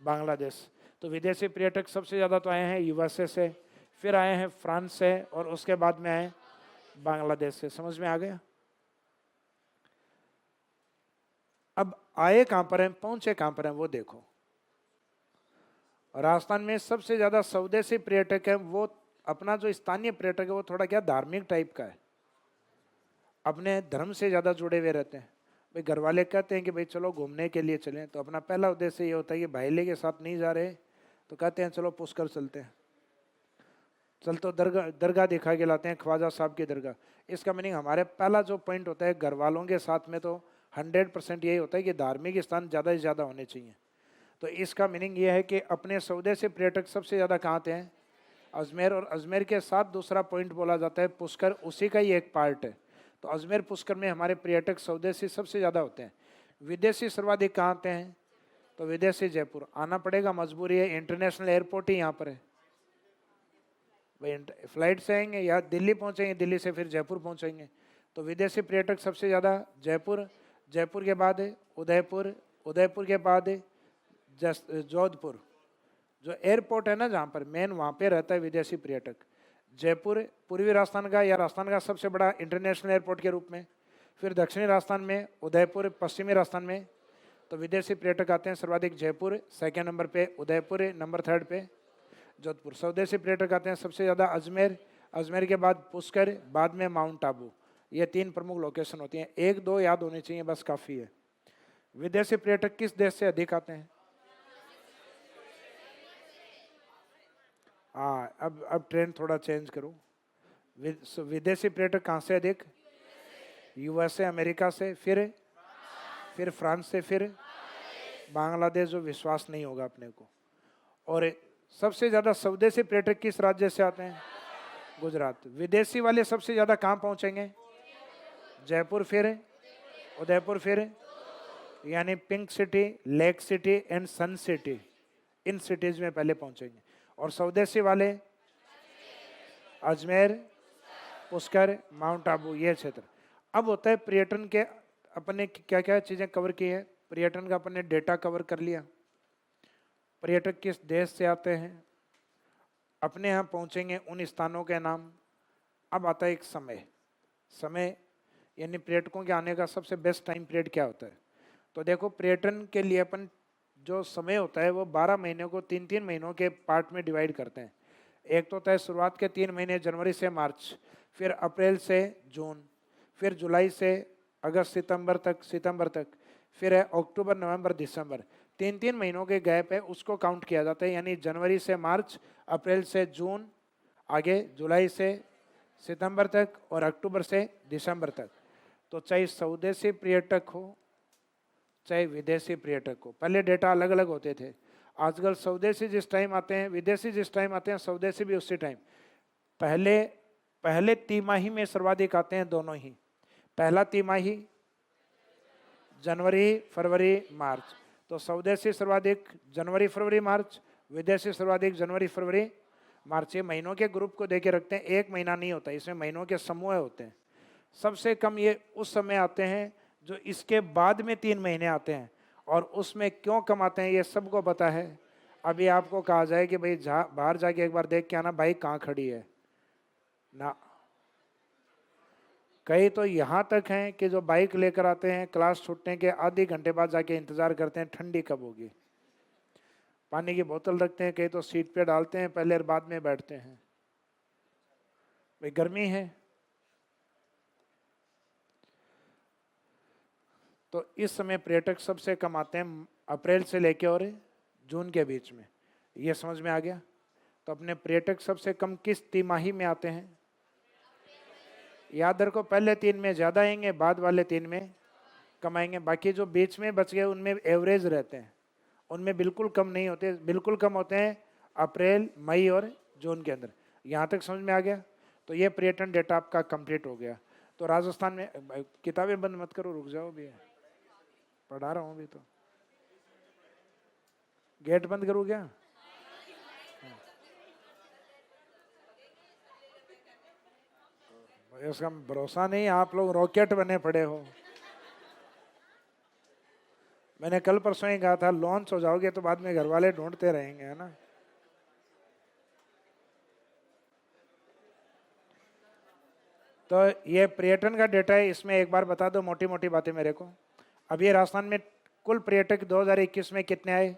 बांग्लादेश। तो विदेशी पर्यटक सबसे ज़्यादा तो आए हैं यूएसए से, फिर आए हैं फ्रांस से, और उसके बाद में आए बांग्लादेश से। समझ में आ गया? अब आए कहाँ पर हैं, पहुँचे कहाँ पर हैं वो देखो। राजस्थान में सबसे ज़्यादा स्वदेशी पर्यटक है, वो अपना जो स्थानीय पर्यटक है वो थोड़ा क्या धार्मिक टाइप का है, अपने धर्म से ज़्यादा जुड़े हुए रहते हैं। भाई घर वाले कहते हैं कि भाई चलो घूमने के लिए चलें, तो अपना पहला उद्देश्य ये होता है कि भाईले के साथ नहीं जा रहे तो कहते हैं चलो पुष्कर चलते हैं, चल तो दरगाह दिखा के लाते हैं, ख्वाजा साहब की दरगाह। इसका मीनिंग हमारे पहला जो पॉइंट होता है घर वालों के साथ में तो 100% यही होता है कि धार्मिक स्थान ज़्यादा से ज़्यादा होने चाहिए। तो इसका मीनिंग ये है कि अपने स्वदेशी पर्यटक सबसे ज़्यादा कहाँ आते हैं? अजमेर। और अजमेर के साथ दूसरा पॉइंट बोला जाता है पुष्कर, उसी का ही एक पार्ट है। तो अजमेर पुष्कर में हमारे पर्यटक स्वदेशी सबसे ज़्यादा होते हैं। विदेशी सर्वाधिक कहाँ आते हैं? तो विदेशी जयपुर आना पड़ेगा, मजबूरी है, इंटरनेशनल एयरपोर्ट ही यहाँ पर है। भाई फ्लाइट से आएंगे या दिल्ली पहुँचेंगे, दिल्ली से फिर जयपुर पहुँचेंगे। तो विदेशी पर्यटक सबसे ज़्यादा जयपुर, जयपुर के बाद उदयपुर, उदयपुर के बाद जोधपुर, जो एयरपोर्ट है ना जहाँ पर मेन, वहाँ पे रहता है विदेशी पर्यटक। जयपुर पूर्वी राजस्थान का या राजस्थान का सबसे बड़ा इंटरनेशनल एयरपोर्ट के रूप में, फिर दक्षिणी राजस्थान में उदयपुर, पश्चिमी राजस्थान में। तो विदेशी पर्यटक आते हैं सर्वाधिक जयपुर, सेकेंड नंबर पे उदयपुर, नंबर 3 पे जोधपुर। स्वदेशी पर्यटक आते हैं सबसे ज़्यादा अजमेर, अजमेर के बाद पुष्कर, बाद में माउंट आबू। ये 3 प्रमुख लोकेशन होती हैं, 1-2 याद होनी चाहिए बस काफ़ी है। विदेशी पर्यटक किस देश से अधिक आते हैं? हाँ, अब ट्रेंड थोड़ा चेंज करूँ। विदेशी पर्यटक कहाँ से अधिक? यूएसए अमेरिका से, फिर फ्रांस से, फिर बांग्लादेश, जो विश्वास नहीं होगा अपने को। और सबसे ज़्यादा स्वदेशी पर्यटक किस राज्य से आते हैं? गुजरात। विदेशी वाले सबसे ज़्यादा कहाँ पहुँचेंगे? जयपुर, फिर उदयपुर, फिर यानी pink city, lake city and sun city, in cities में पहले पहुँचेंगे। और स्वदेशी वाले अजमेर, पुष्कर, माउंट आबू, ये क्षेत्र। अब होता है पर्यटन के अपने क्या क्या चीज़ें कवर की है। पर्यटन का अपने डेटा कवर कर लिया, पर्यटक किस देश से आते हैं, अपने यहाँ पहुँचेंगे उन स्थानों के नाम। अब आता है एक समय, समय यानी पर्यटकों के आने का सबसे बेस्ट टाइम पीरियड क्या होता है। तो देखो पर्यटन के लिए अपन जो समय होता है वो 12 महीने को 3-3 महीनों के पार्ट में डिवाइड करते हैं। एक तो होता है शुरुआत के 3 महीने जनवरी से मार्च, फिर अप्रैल से जून, फिर जुलाई से अगस्त सितंबर तक, फिर है अक्टूबर, नवंबर, दिसंबर। 3-3 महीनों के गैप है उसको काउंट किया जाता है, यानी जनवरी से मार्च, अप्रैल से जून, आगे जुलाई से सितंबर तक और अक्टूबर से दिसंबर तक। तो चाहे स्वदेशी पर्यटक हो चाहे विदेशी पर्यटक हो, पहले डेटा अलग अलग होते थे। आजकल स्वदेशी जिस टाइम आते हैं, विदेशी जिस टाइम आते हैं, स्वदेशी भी उसी टाइम। पहले तिमाही में सर्वाधिक आते हैं दोनों ही। पहला तिमाही जनवरी, फरवरी, मार्च। तो स्वदेशी सर्वाधिक जनवरी, फरवरी, मार्च, विदेशी सर्वाधिक जनवरी, फरवरी, मार्च। ये महीनों के ग्रुप को देके रखते हैं, एक महीना नहीं होता, इसमें महीनों के समूह होते हैं। सबसे कम ये उस समय आते हैं जो इसके बाद में 3 महीने आते हैं। और उसमें क्यों कम आते हैं ये सबको पता है। अभी आपको कहा जाए कि भाई बाहर जाके एक बार देख के आना बाइक कहाँ खड़ी है ना, कई तो यहाँ तक हैं कि जो बाइक लेकर आते हैं क्लास छूटने के आधे घंटे बाद जाके इंतज़ार करते हैं ठंडी कब होगी। पानी की बोतल रखते हैं, कई तो सीट पे डालते हैं पहले और बाद में बैठते हैं, भाई गर्मी है। तो इस समय पर्यटक सबसे कम आते हैं अप्रैल से लेके और जून के बीच में। ये समझ में आ गया। तो अपने पर्यटक सबसे कम किस तिमाही में आते हैं? याद रखो, पहले 3 में ज़्यादा आएंगे, बाद वाले 3 में कम आएंगे। बाकी जो बीच में बच गए उनमें एवरेज रहते हैं, उनमें बिल्कुल कम नहीं होते। बिल्कुल कम होते हैं अप्रैल, मई और जून के अंदर। यहाँ तक समझ में आ गया? तो ये पर्यटन डेटा आपका कंप्लीट हो गया। तो राजस्थान में, किताबें बंद मत करो, रुक जाओ, भी पढ़ा रहा हूँ अभी। तो गेट बंद करूँ क्या? उसका भरोसा नहीं, आप लोग रॉकेट बने पड़े हो। मैंने कल परसों ही कहा था लॉन्च हो जाओगे तो बाद में घर वाले ढूंढते रहेंगे, है ना। तो ये पर्यटन का डेटा है, इसमें एक बार बता दो मोटी मोटी बातें मेरे को। अब ये राजस्थान में कुल पर्यटक 2021 में कितने आए?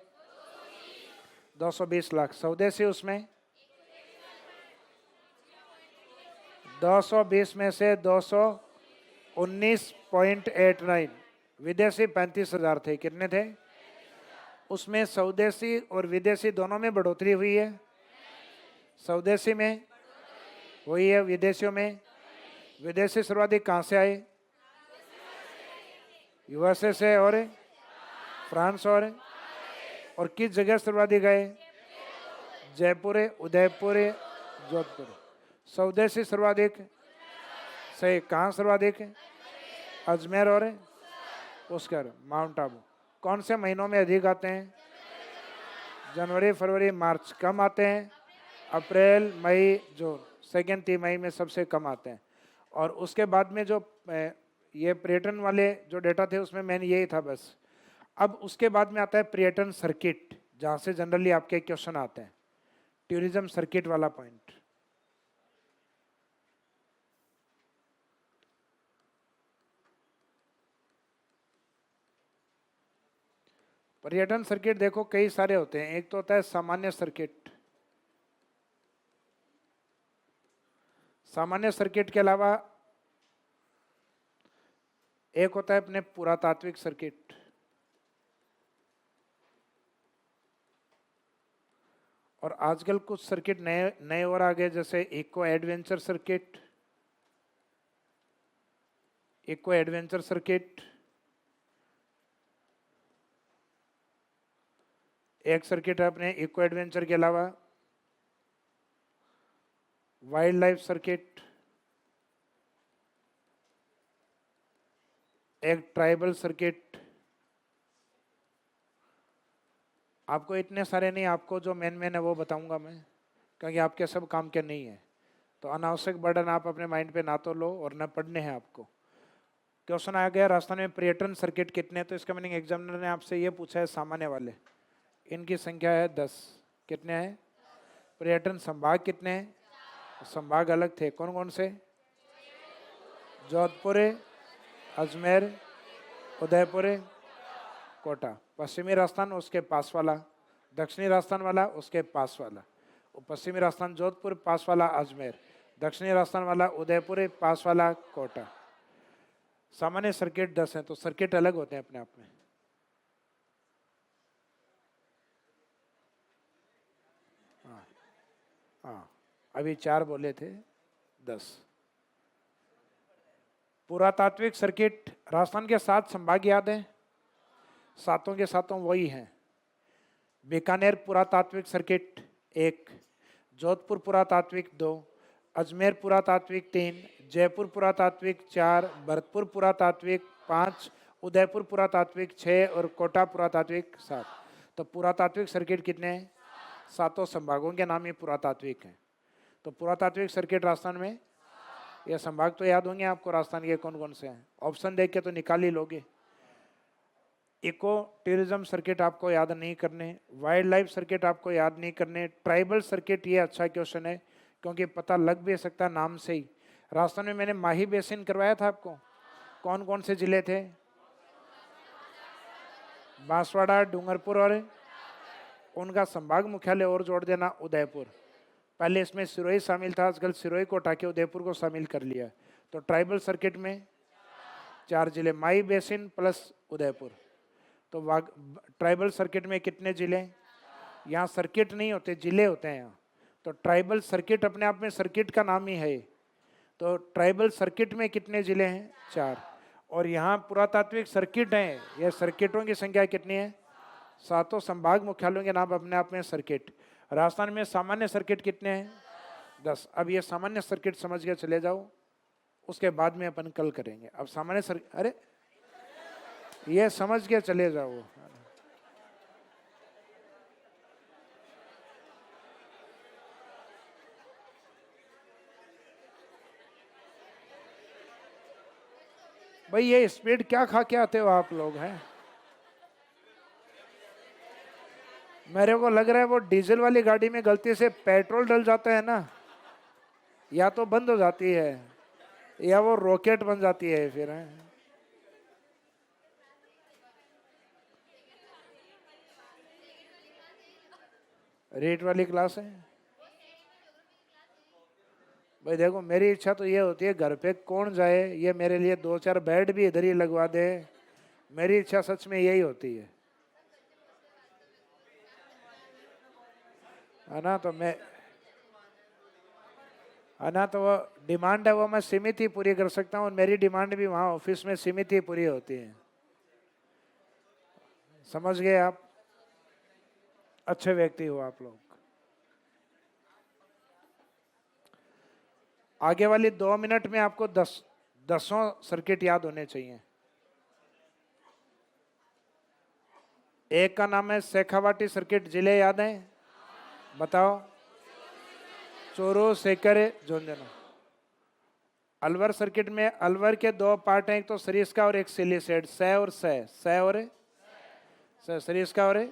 220 लाख। स्वदेशी उसमें 220 में से 219.89, विदेशी 35,000 थे। कितने थे? उसमें स्वदेशी और विदेशी दोनों में बढ़ोतरी हुई है। स्वदेशी में हुई है, विदेशियों में। विदेशी सर्वाधिक कहाँ से आए? यूएसए से और फ्रांस और किस जगह सर्वाधिक आए? जयपुर, उदयपुर, जोधपुर। स्वदेशी सर्वाधिक सही कहाँ सर्वाधिक? अजमेर और पुष्कर, माउंट आबू। कौन से महीनों में अधिक आते हैं? जनवरी, फरवरी, मार्च। कम आते हैं अप्रैल, मई, जून। सेकेंड तिमाही में सबसे कम आते हैं। और उसके बाद में जो ये पर्यटन वाले जो डेटा थे उसमें मैंने यही था बस। अब उसके बाद में आता है पर्यटन सर्किट, जहाँ से जनरली आपके क्वेश्चन आते हैं। टूरिज्म सर्किट वाला पॉइंट। पर्यटन सर्किट देखो कई सारे होते हैं। एक तो होता है सामान्य सर्किट। सामान्य सर्किट के अलावा एक होता है अपने पुरातात्विक सर्किट। और आजकल कुछ सर्किट नए नए और आ गए, जैसे eco adventure circuit. Eco adventure circuit एक सर्किट है अपने। इको एडवेंचर के अलावा वाइल्ड लाइफ सर्किट, एक ट्राइबल सर्किट। आपको इतने सारे नहीं, आपको जो मेन मेन है वो बताऊंगा मैं, क्योंकि आपके सब काम के नहीं है। तो अनावश्यक बर्डन आप अपने माइंड पे ना तो लो और ना पढ़ने हैं आपको। क्वेश्चन आ गया राजस्थान में पर्यटन सर्किट कितने? तो इसका मीनिंग एग्जामिनर ने आपसे ये पूछा है सामान्य वाले, इनकी संख्या है 10। कितने हैं? पर्यटन संभाग कितने हैं? संभाग अलग थे, कौन कौन से? जोधपुर, अजमेर, उदयपुर, कोटा। पश्चिमी राजस्थान उसके पास वाला, दक्षिणी राजस्थान वाला उसके पास वाला। पश्चिमी राजस्थान जोधपुर, पास वाला अजमेर। दक्षिणी राजस्थान वाला उदयपुर, पास वाला कोटा। सामान्य सर्किट 10 हैं, तो सर्किट अलग होते हैं अपने आप में। हाँ, अभी 4 बोले थे, 10। पुरातात्विक सर्किट, राजस्थान के 7 संभाग याद हैं? सातों के सातों वही हैं। बीकानेर पुरातात्विक सर्किट 1, जोधपुर पुरातात्विक 2, अजमेर पुरातात्विक 3, जयपुर पुरातात्विक 4, भरतपुर पुरातात्विक 5, उदयपुर पुरातात्विक 6 और कोटा पुरातात्विक 7। तो पुरातात्विक सर्किट कितने हैं? 7 संभागों के नाम ये पुरातात्विक हैं। तो पुरातात्विक सर्किट राजस्थान में, ये संभाग तो याद होंगे आपको राजस्थान के कौन कौन से हैं। ऑप्शन देख के तो निकाल ही लोगे। इको टूरिज्म सर्किट आपको याद नहीं करने, वाइल्ड लाइफ सर्किट आपको याद नहीं करने, ट्राइबल सर्किट ये अच्छा क्वेश्चन है क्योंकि पता लग भी सकता है नाम से ही। राजस्थान में मैंने माही बेसिन करवाया था आपको, कौन कौन से जिले थे? बांसवाड़ा, डूंगरपुर और उनका संभाग मुख्यालय और जोड़ देना उदयपुर। पहले इसमें सिरोही शामिल था, आजकल सिरोही को हटा के उदयपुर को शामिल कर लिया। तो ट्राइबल सर्किट में 4 जिले, माही बेसिन प्लस उदयपुर। तो ट्राइबल सर्किट में कितने जिले? यहाँ सर्किट नहीं होते, जिले होते हैं यहाँ। तो ट्राइबल सर्किट अपने आप में सर्किट का नाम ही है। तो ट्राइबल सर्किट में कितने जिले हैं? 4। और यहाँ पुरातात्विक सर्किट हैं, यह सर्किटों की संख्या कितनी है? 7 संभाग मुख्यालयों के नाम अपने आप में सर्किट। राजस्थान में सामान्य सर्किट कितने हैं? 10। अब ये सामान्य सर्किट समझ के चले जाओ, उसके बाद में अपन कल करेंगे। अब सामान्य सर्किट, अरे ये समझ के चले जाओ। भाई ये स्पीड क्या खा के आते हो आप लोग हैं? मेरे को लग रहा है वो डीजल वाली गाड़ी में गलती से पेट्रोल डल जाता है ना, या तो बंद हो जाती है या वो रॉकेट बन जाती है फिर है। रेट वाली क्लास है भाई। देखो मेरी इच्छा तो ये होती है घर पे कौन जाए, ये मेरे लिए 2-4 बेड भी इधर ही लगवा दे। मेरी इच्छा सच में यही होती है ना। तो मैं, है ना, तो वो डिमांड है वो मैं सीमित ही पूरी कर सकता हूँ, और मेरी डिमांड भी वहाँ ऑफिस में सीमित ही पूरी होती है। समझ गए आप? अच्छे व्यक्ति हो आप लोग। आगे वाली 2 मिनट में आपको 10 सर्किट याद होने चाहिए। एक का नाम है शेखावाटी सर्किट, जिले याद है? बताओ। चोरू, सेकर, झुंझुनू। अलवर सर्किट में अलवर के 2 पार्ट हैं, एक तो सरिस्का और एक सिलीसेड। स और सरिस्का और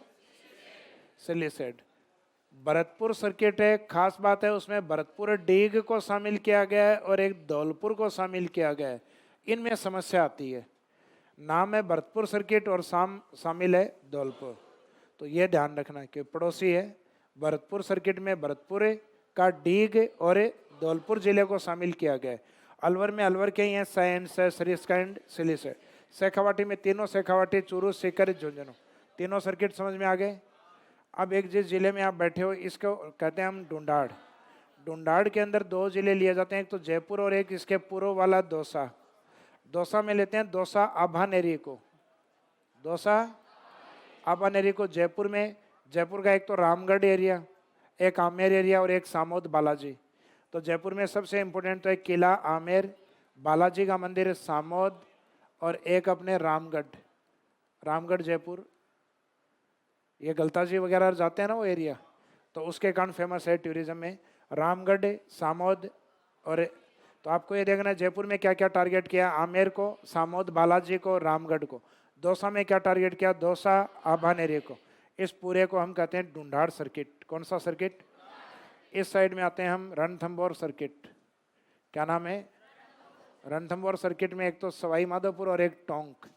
सिलीसेड। भरतपुर सर्किट है, खास बात है उसमें भरतपुर डीग को शामिल किया गया है और एक धौलपुर को शामिल किया गया है। इनमें समस्या आती है, नाम है भरतपुर सर्किट और शामिल है धौलपुर। तो ये ध्यान रखना कि पड़ोसी है। भरतपुर सर्किट में भरतपुर का डीग और धौलपुर जिले को शामिल किया गया है। अलवर में अलवर के ही हैं सैंड से, सरिस्का एंड सिलीसेड। शेखावाटी में तीनों, शेखावाटी, चूरू, सीकर, झुंझुनू, तीनों सर्किट समझ में आ गए। अब एक जिस जिले में आप बैठे हो इसको कहते हैं हम ढूंढाड़। ढूंढाड़ के अंदर 2 जिले लिए जाते हैं, एक तो जयपुर और एक इसके पूर्व वाला दौसा। दौसा में लेते हैं दौसा आभानेरी को। दौसा आभानेरी को जयपुर में, जयपुर का एक तो रामगढ़ एरिया, एक आमेर एरिया और एक सामोद बालाजी। तो जयपुर में सबसे इम्पोर्टेंट तो एक किला आमेर, बालाजी का मंदिर सामोद, और एक अपने रामगढ़ जयपुर। ये गलताजी वगैरह जाते हैं ना वो एरिया, तो उसके कारण फेमस है टूरिज्म में रामगढ़, सामोद। और तो आपको ये देखना है जयपुर में क्या क्या टारगेट किया, आमेर को, सामोद, बालाजी को, रामगढ़ को। दौसा में क्या टारगेट किया, दौसा, आभानेरी को। इस पूरे को हम कहते हैं ढूंढाड़ सर्किट। कौन सा सर्किट? इस साइड में आते हैं हम रणथंभौर सर्किट। क्या नाम है? रणथंभौर सर्किट में एक तो सवाई माधोपुर और एक टोंक।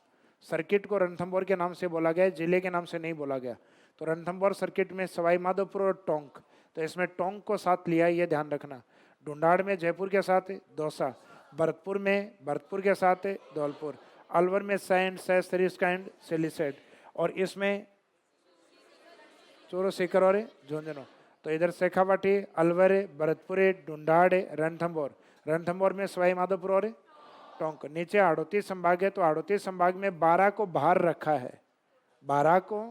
सर्किट को रणथंभौर के नाम से बोला गया, जिले के नाम से नहीं बोला गया। तो रणथंभौर सर्किट में सवाई माधोपुर और टोंक, तो इसमें टोंक को साथ लिया, ये ध्यान रखना। ढूंढाड़ में जयपुर के साथ दौसा, भरतपुर में भरतपुर के साथ धौलपुर, अलवर में सैंड, सरिस्का एंड सिलीसेड, और इसमें चूरू, सीकर और झुंझुनू। तो इधर शेखावाटी, अलवर, भरतपुर, ढूंढाड़, रणथंभौर। रणथंभौर में सवाई माधोपुर और टोंक। नीचे हाड़ौती संभाग है, तो हाड़ौती संभाग में 12 को बाहर रखा है, 12 को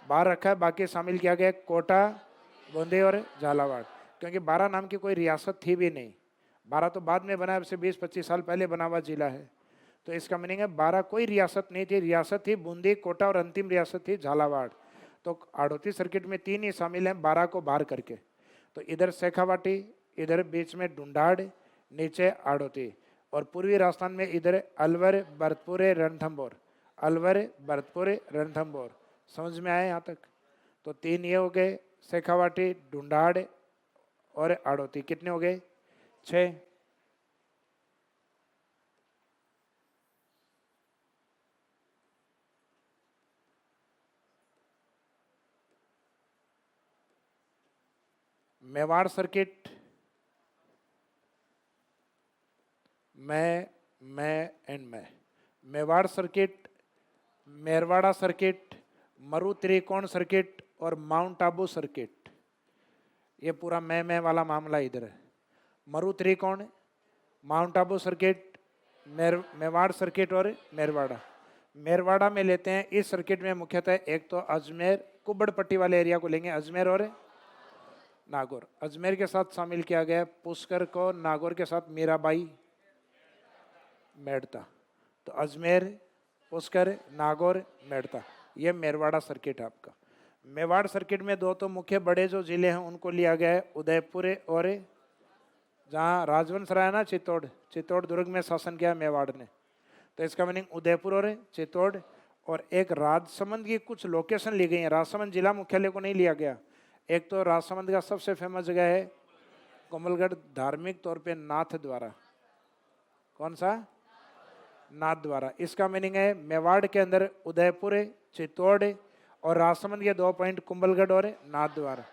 बाहर रखा है। बाकी शामिल किया गया कोटा, बूंदी और झालावाड़, क्योंकि 12 नाम की कोई रियासत थी भी नहीं। 12 तो बाद में बना है, अब से 20-25 साल पहले बना हुआ जिला है। तो इसका मीनिंग है 12 कोई रियासत नहीं थी, रियासत थी बूंदी, कोटा और अंतिम रियासत थी झालावाड़। तो हाड़ौती सर्किट में 3 ही शामिल हैं, 12 को बाहर करके। तो इधर शेखावाटी, इधर बीच में ढूंढाड़, नीचे हाड़ौती, और पूर्वी राजस्थान में इधर अलवर, भरतपुर, रणथंभौर, अलवर, भरतपुर, रणथंभौर। समझ में आया यहाँ तक? तो 3 ये हो गए, शेखावाटी, ढूंढाड़ और हाड़ौती। कितने हो गए? 6। मेवाड़ सर्किट, मैं एंड मैं। मेवाड़ सर्किट, मेरवाड़ा सर्किट, मरु त्रिकोण सर्किट और माउंट आबू सर्किट। ये पूरा मैं वाला मामला इधर है। मरु त्रिकोण, mount Abu circuit, Mewar circuit और मेरवाड़ा। मेरवाड़ा में लेते हैं, इस सर्किट में मुख्यतः एक तो अजमेर कुब्बड़ पट्टी वाले एरिया को लेंगे, अजमेर और नागौर। अजमेर के साथ शामिल किया गया पुष्कर को, नागौर के साथ मीराबाई मेड़ता। तो अजमेर, पुष्कर, नागौर, मेड़ता, ये मेरवाड़ा सर्किट है आपका। मेवाड़ सर्किट में दो तो मुख्य बड़े जो जिले हैं उनको लिया गया है, उदयपुर और जहाँ राजवंश रहा है ना चित्तौड़, चित्तौड़ दुर्ग में शासन किया मेवाड़ ने, तो इसका मीनिंग उदयपुर और चित्तौड़। और एक राजसमंद की कुछ लोकेशन ली गई है, राजसमंद जिला मुख्यालय को नहीं लिया गया। एक तो राजसमंद का सबसे फेमस जगह है कोमलगढ़, धार्मिक तौर पे नाथ द्वारा। कौन सा? नाथ द्वारा। इसका मीनिंग है मेवाड़ के अंदर उदयपुर, चित्तौड़ और राजसमंद के 2 पॉइंट कुंभलगढ़ और नाथ द्वारा।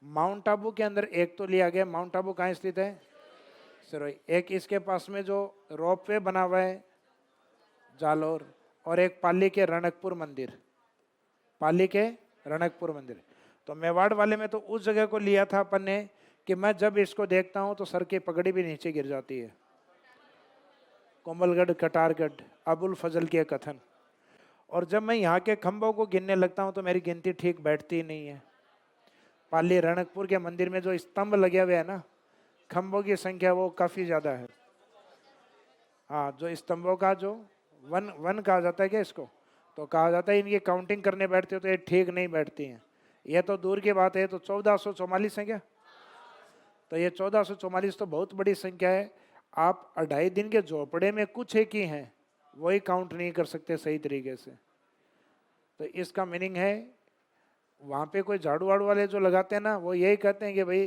माउंट आबू के अंदर एक तो लिया गया, माउंट आबू कहाँ स्थित है? सिरोही। एक इसके पास में जो रोपवे बना हुआ है जालोर, और एक पाली के रणकपुर मंदिर, पाली के रणकपुर मंदिर। तो मेवाड़ वाले में तो उस जगह को लिया था अपन ने कि मैं जब इसको देखता हूं तो सर की पगड़ी भी नीचे गिर जाती है। कोमलगढ़, कटारगढ़, अबुल फजल के कथन। और जब मैं यहाँ के खंभों को गिनने लगता हूँ तो मेरी गिनती ठीक बैठती नहीं है। पाली रणकपुर के मंदिर में जो स्तंभ लगे हुए हैं ना, खंभों की संख्या वो काफी ज्यादा है। हाँ, जो स्तंभों का जो वन कहा जाता है क्या इसको, तो कहा जाता है इनकी काउंटिंग करने बैठते हो तो ये ठीक नहीं बैठती हैं। ये तो दूर की बात है, तो 1444 है क्या? तो ये 1444 तो बहुत बड़ी संख्या है। आप 2.5 दिन के झोपड़े में कुछ एक ही हैं, वही काउंट नहीं कर सकते सही तरीके से। तो इसका मीनिंग है वहाँ पे कोई झाड़ू वाड़ू वाले जो लगाते हैं ना, वो यही कहते हैं कि भाई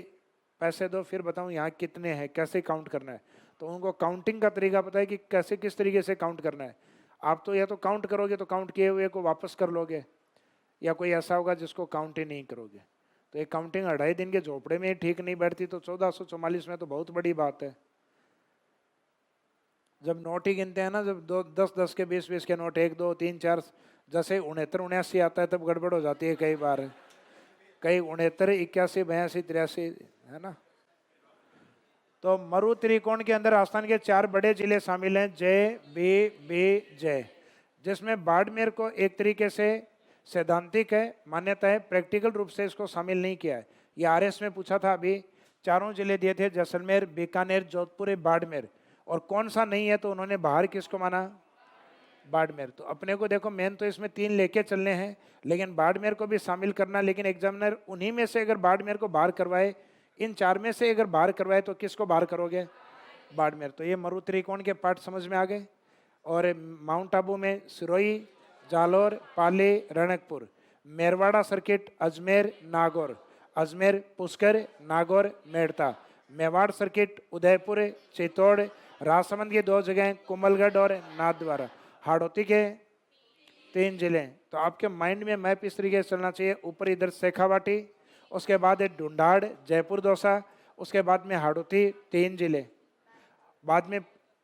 पैसे दो फिर बताऊँ यहाँ कितने हैं, कैसे काउंट करना है। तो उनको काउंटिंग का तरीका पता है कि कैसे किस तरीके से काउंट करना है। आप तो या तो काउंट करोगे तो काउंट किए हुए को वापस कर लोगे, या कोई ऐसा होगा जिसको काउंट ही नहीं करोगे। तो ये काउंटिंग 2.5 दिन के झोपड़े में ही ठीक नहीं बैठती, तो 1444 में तो बहुत बड़ी बात है। जब नोट ही गिनते हैं ना, जब 10-10 के 20-20 के नोट, 1 2 3 4, जैसे 69-79 आता है तब गड़बड़ हो जाती है कई बार। कई 69 81 82 83 है ना। तो मरु त्रिकोण के अंदर राजस्थान के 4 बड़े जिले शामिल हैं, जय, बी, जय, जिसमें बाड़मेर को एक तरीके से सैद्धांतिक है, मान्यता है, प्रैक्टिकल रूप से इसको शामिल नहीं किया है। ये आरएस में पूछा था अभी, 4 जिले दिए थे, जैसलमेर, बीकानेर, जोधपुर, बाड़मेर, और कौन सा नहीं है तो उन्होंने बाहर किसको माना? बाड़मेर। तो अपने को देखो मेन तो इसमें 3 लेके चलने हैं, लेकिन बाड़मेर को भी शामिल करना। लेकिन एग्जामिनर उन्हीं में से अगर बाड़मेर को बाहर करवाए, इन 4 में से अगर बाहर करवाए तो किसको बाहर करोगे? बाड़मेर। तो ये मरु त्रिकोण के पार्ट समझ में आ गए। और माउंट आबू में सिरोही, जालोर, पाली, रणकपुर। मेरवाड़ा सर्किट अजमेर, नागौर, अजमेर, पुष्कर, नागौर, मेड़ता। मेवाड़ सर्किट उदयपुर, चित्तौड़, राजसमंद की 2 जगह कुंभलगढ़ और नाथद्वारा। हाड़ौती के 3 जिले। तो आपके माइंड में मैप इस तरीके से चलना चाहिए, ऊपर इधर शेखावाटी, उसके बाद है ढूंढाड़, जयपुर दौसा, उसके बाद में हाड़ौती, 3 जिले। बाद में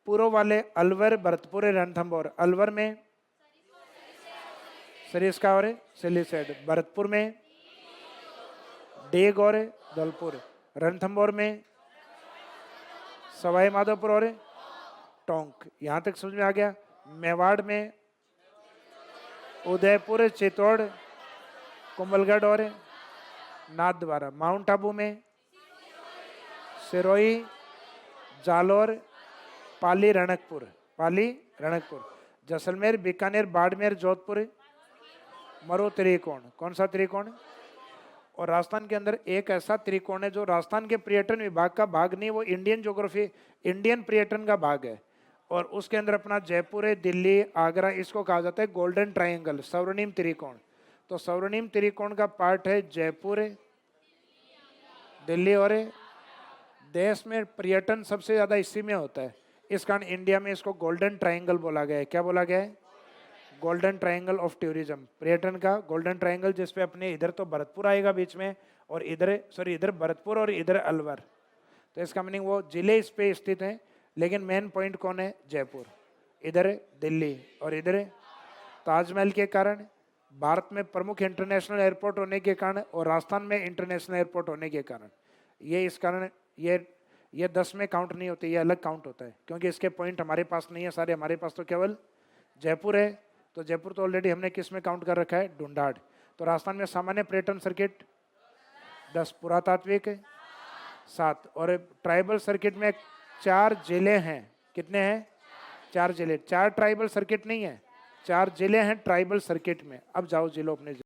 पूर्व वाले अलवर, भरतपुर, रणथंभौर। अलवर में सरिस्का और सिलीसेड, भरतपुर में डेग और धौलपुर, रणथंभौर में सवाई माधोपुर और टोंक। यहां तक समझ में आ गया। मेवाड़ में उदयपुर, चित्तौड़, कुंभलगढ़ और नाथद्वारा। माउंट आबू में सिरोही, जालोर, पाली, रणकपुर, पाली, रणकपुर। जैसलमेर, बीकानेर, बाड़मेर, जोधपुर, मरु त्रिकोण। कौन सा त्रिकोण? और राजस्थान के अंदर एक ऐसा त्रिकोण है जो राजस्थान के पर्यटन विभाग का भाग नहीं, वो इंडियन ज्योग्राफी, इंडियन पर्यटन का भाग है। और उसके अंदर अपना जयपुर है, दिल्ली, आगरा, इसको कहा जाता है गोल्डन ट्रायंगल, स्वर्णिम त्रिकोण। तो स्वर्णिम त्रिकोण का पार्ट है जयपुर, दिल्ली और देश में पर्यटन सबसे ज्यादा इसी में होता है। इस कारण इंडिया में इसको गोल्डन ट्रायंगल बोला गया है। क्या बोला गया है? गोल्डन ट्रायंगल ऑफ टूरिज्म, पर्यटन का गोल्डन ट्रायंगल, जिसपे अपने इधर तो भरतपुर आएगा बीच में, और इधर भरतपुर और इधर अलवर। तो इसका मीनिंग वो जिले इस पे स्थित हैं, लेकिन मेन पॉइंट कौन है? जयपुर, इधर दिल्ली और इधर ताजमहल के कारण, भारत में प्रमुख इंटरनेशनल एयरपोर्ट होने के कारण, और राजस्थान में इंटरनेशनल एयरपोर्ट होने के कारण। ये इस कारण ये 10 में काउंट नहीं होते, ये अलग काउंट होता है क्योंकि इसके पॉइंट हमारे पास नहीं है सारे, हमारे पास तो केवल जयपुर है। तो जयपुर तो ऑलरेडी हमने किस में काउंट कर रखा है, ढूंढाड़। तो राजस्थान में सामान्य पर्यटन सर्किट 10, पुरातात्विक 7, और ट्राइबल सर्किट में 4 जिले हैं। कितने हैं? 4 जिले। 4 ट्राइबल सर्किट नहीं है, 4 जिले हैं ट्राइबल सर्किट में। अब जाओ जिलों अपने